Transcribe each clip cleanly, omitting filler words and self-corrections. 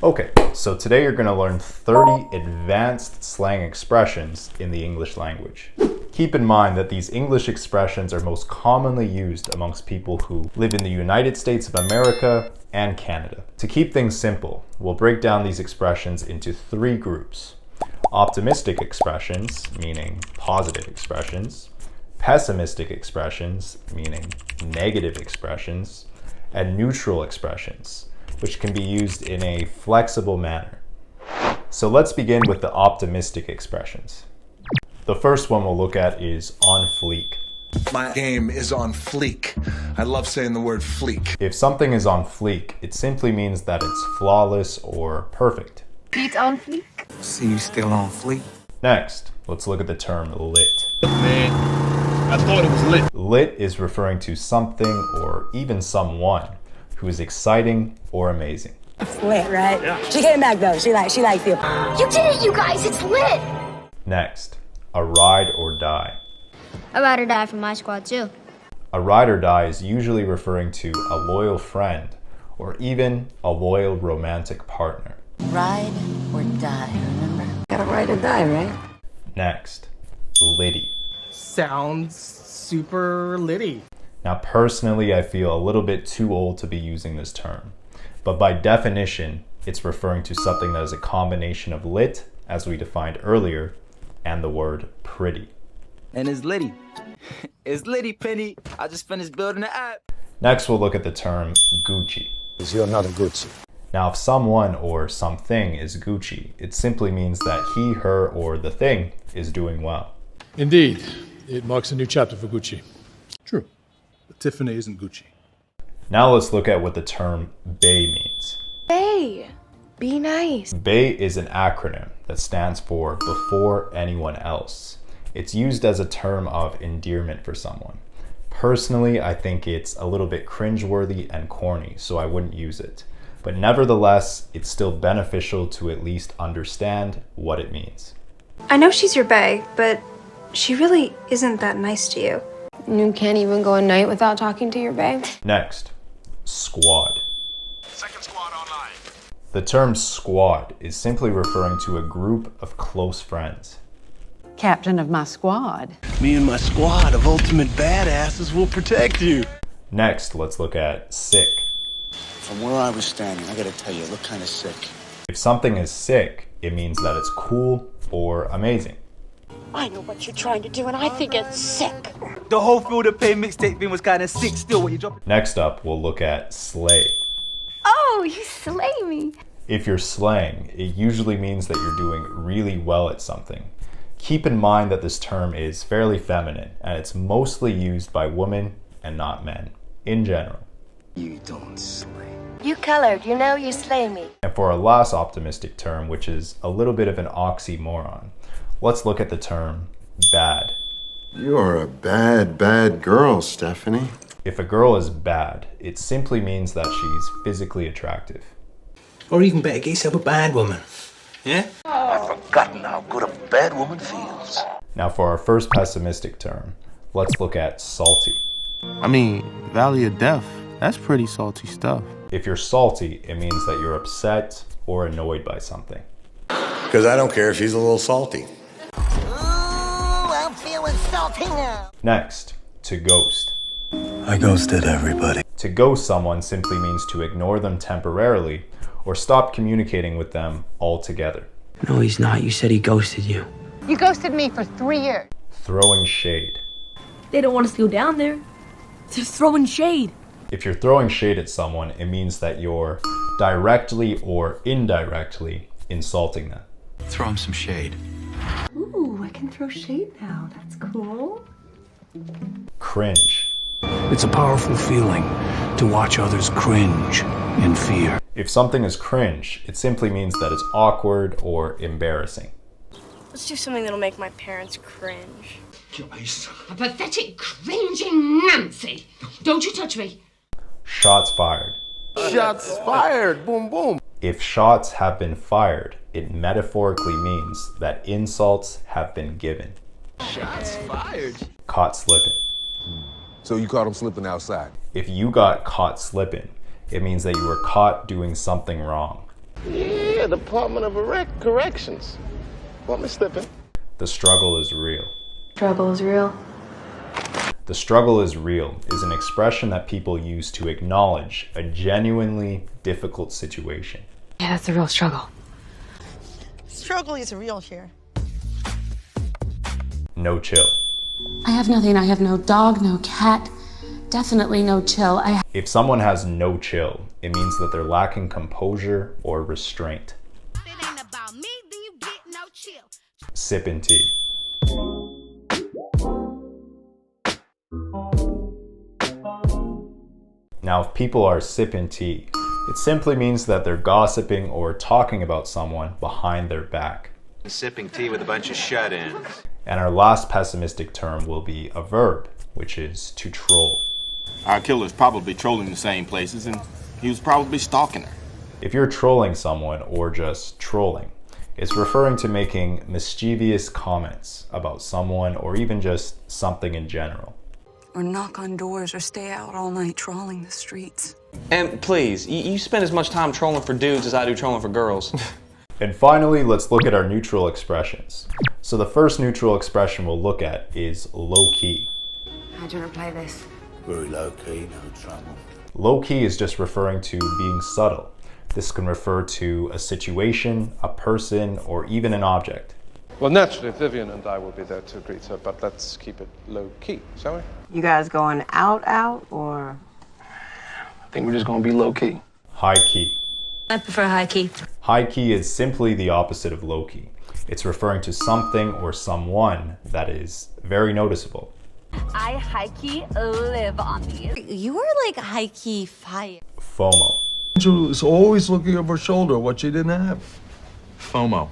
Okay, so today you're going to learn 30 advanced slang expressions in the English language. Keep in mind that these English expressions are most commonly used amongst people who live in the United States of America and Canada. To keep things simple, we'll break down these expressions into three groups. Optimistic expressions, meaning positive expressions. Pessimistic expressions, meaning negative expressions. And neutral expressions, which can be used in a flexible manner. So let's begin with the optimistic expressions. The first one we'll look at is on fleek. My game is on fleek. I love saying the word fleek. If something is on fleek, it simply means that it's flawless or perfect. It's on fleek. See you still on fleek. Next, let's look at the term lit. Man, I thought it was lit. Lit is referring to something or even someone who is exciting or amazing. It's lit, right? Yeah. She came back though. She liked it. You did it, you guys. It's lit. Next, a ride or die. I'd rather die for my squad too. A ride or die is usually referring to a loyal friend or even a loyal romantic partner. Ride or die, remember? Gotta ride or die, right? Next, litty. Sounds super litty. Now personally, I feel a little bit too old to be using this term, but by definition, it's referring to something that is a combination of lit, as we defined earlier, and the word pretty. And it's litty. It's litty, Penny. I just finished building the app. Next, we'll look at the term Gucci. Is you're not a Gucci. Now, if someone or something is Gucci, it simply means that he, her, or the thing is doing well. Indeed, it marks a new chapter for Gucci. True, but Tiffany isn't Gucci. Now let's look at what the term bae means. Hey, be nice. BAE is an acronym that stands for before anyone else. It's used as a term of endearment for someone. Personally, I think it's a little bit cringeworthy and corny, so I wouldn't use it. But nevertheless, it's still beneficial to at least understand what it means. I know she's your bae, but she really isn't that nice to you. You can't even go a night without talking to your babe. Next, squad. Second squad online. The term squad is simply referring to a group of close friends. Captain of my squad. Me and my squad of ultimate badasses will protect you. Next, let's look at sick. From where I was standing, I gotta tell you, it looked kind of sick. If something is sick, it means that it's cool or amazing. I know what you're trying to do, and I think it's sick. The whole Field of Pain mixtape thing was kind of sick still when you drop it. Next up, we'll look at slay. Oh, you slay me. If you're slaying, it usually means that you're doing really well at something. Keep in mind that this term is fairly feminine, and it's mostly used by women and not men, in general. You don't slay. You colored, you slay me. And for our last optimistic term, which is a little bit of an oxymoron, let's look at the term bad. You're a bad, bad girl, Stephanie. If a girl is bad, it simply means that she's physically attractive. Or even better, get yourself a bad woman. Yeah? I've forgotten how good a bad woman feels. Now for our first pessimistic term, let's look at salty. I mean, Valley of Death, that's pretty salty stuff. If you're salty, it means that you're upset or annoyed by something. Because I don't care if she's a little salty. Ooh, I'm feeling salty now. Next, to ghost. I ghosted everybody. To ghost someone simply means to ignore them temporarily or stop communicating with them altogether. No, he's not. You said he ghosted you. You ghosted me for 3 years. Throwing shade. They don't want us to go down there. They're throwing shade. If you're throwing shade at someone, it means that you're directly or indirectly insulting them. Throw him some shade. Ooh, I can throw shade now. That's cool. Cringe. It's a powerful feeling to watch others cringe in fear. If something is cringe, it simply means that it's awkward or embarrassing. Let's do something that'll make my parents cringe. Joyce. A pathetic, cringing Nancy. Don't you touch me. Shots fired. Shots fired. Boom, boom. If shots have been fired, it metaphorically means that insults have been given. Shots fired. Caught slipping. So you caught him slipping outside? If you got caught slipping, it means that you were caught doing something wrong. Yeah, Department of Corrections. Want me slipping? The struggle is real. Struggle is real. The struggle is real is an expression that people use to acknowledge a genuinely difficult situation. Yeah, that's a real struggle. Struggle is real here. No chill. I have nothing. I have no dog, no cat. Definitely no chill. If someone has no chill, it means that they're lacking composure or restraint. It ain't about me, then you get no chill. Sipping tea. Now, if people are sipping tea, it simply means that they're gossiping or talking about someone behind their back. Sipping tea with a bunch of shut-ins. And our last pessimistic term will be a verb, which is to troll. Our killer's probably trolling the same places, and he was probably stalking her. If you're trolling someone or just trolling, it's referring to making mischievous comments about someone or even just something in general. Or knock on doors or stay out all night trawling the streets. And please, you spend as much time trolling for dudes as I do trolling for girls. And finally, let's look at our neutral expressions. So the first neutral expression we'll look at is low-key. How'd you want to play this? Very low-key, no trouble. Low-key is just referring to being subtle. This can refer to a situation, a person, or even an object. Well, naturally, Vivian and I will be there to greet her, but let's keep it low-key, shall we? You guys going out, or? I think we're just going to be low-key. High-key. I prefer high key. High-key is simply the opposite of low-key. It's referring to something or someone that is very noticeable. I high key live on these. You are like high key fire. FOMO. Angel is always looking over her shoulder what she didn't have. FOMO.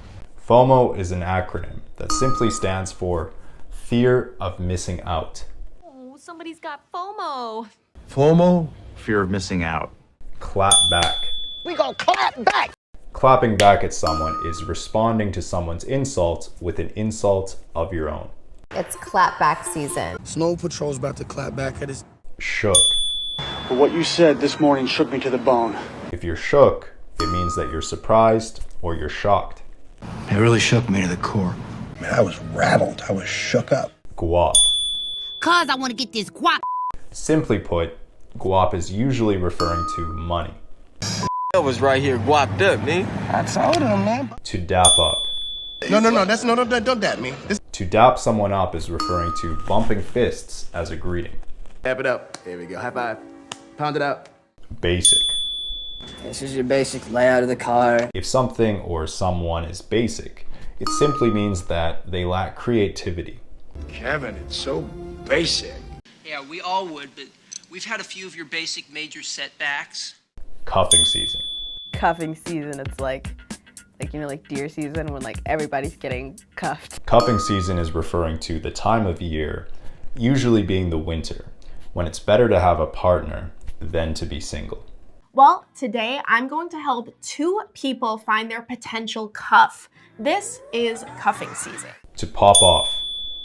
FOMO is an acronym that simply stands for fear of missing out. Oh, somebody's got FOMO. FOMO? Fear of missing out. Clap back. We gonna clap back. Clapping back at someone is responding to someone's insult with an insult of your own. It's clap back season. Snow Patrol's about to clap back at his... Shook. But what you said this morning shook me to the bone. If you're shook, it means that you're surprised or you're shocked. It really shook me to the core. Man, I was rattled. I was shook up. Guap. Cause I want to get this guap. Simply put, guap is usually referring to money. I was right here guapped up, man. I told him, man. To dap up. No, that's don't dap me. To dap someone up is referring to bumping fists as a greeting. Dap it up. There we go. High five. Pound it out. Basic. This is your basic layout of the car. If something or someone is basic, it simply means that they lack creativity. Kevin, it's so basic. Yeah, we all would, but we've had a few of your basic major setbacks. Cuffing season. Cuffing season, it's like deer season when everybody's getting cuffed. Cuffing season is referring to the time of year, usually being the winter, when it's better to have a partner than to be single. Well, today I'm going to help 2 people find their potential cuff. This is cuffing season. To pop off.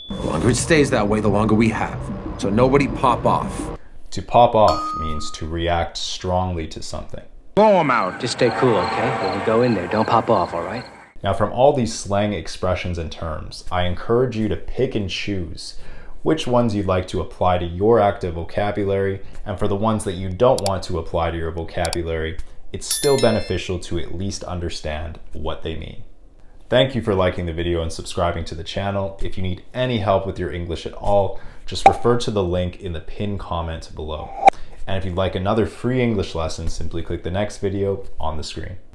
The longer it stays that way, the longer we have. So nobody pop off. To pop off means to react strongly to something. Blow them out. Just stay cool, okay? When you go in there, don't pop off, all right? Now, from all these slang expressions and terms, I encourage you to pick and choose which ones you'd like to apply to your active vocabulary, and for the ones that you don't want to apply to your vocabulary, it's still beneficial to at least understand what they mean. Thank you for liking the video and subscribing to the channel. If you need any help with your English at all, just refer to the link in the pinned comment below. And if you'd like another free English lesson, simply click the next video on the screen.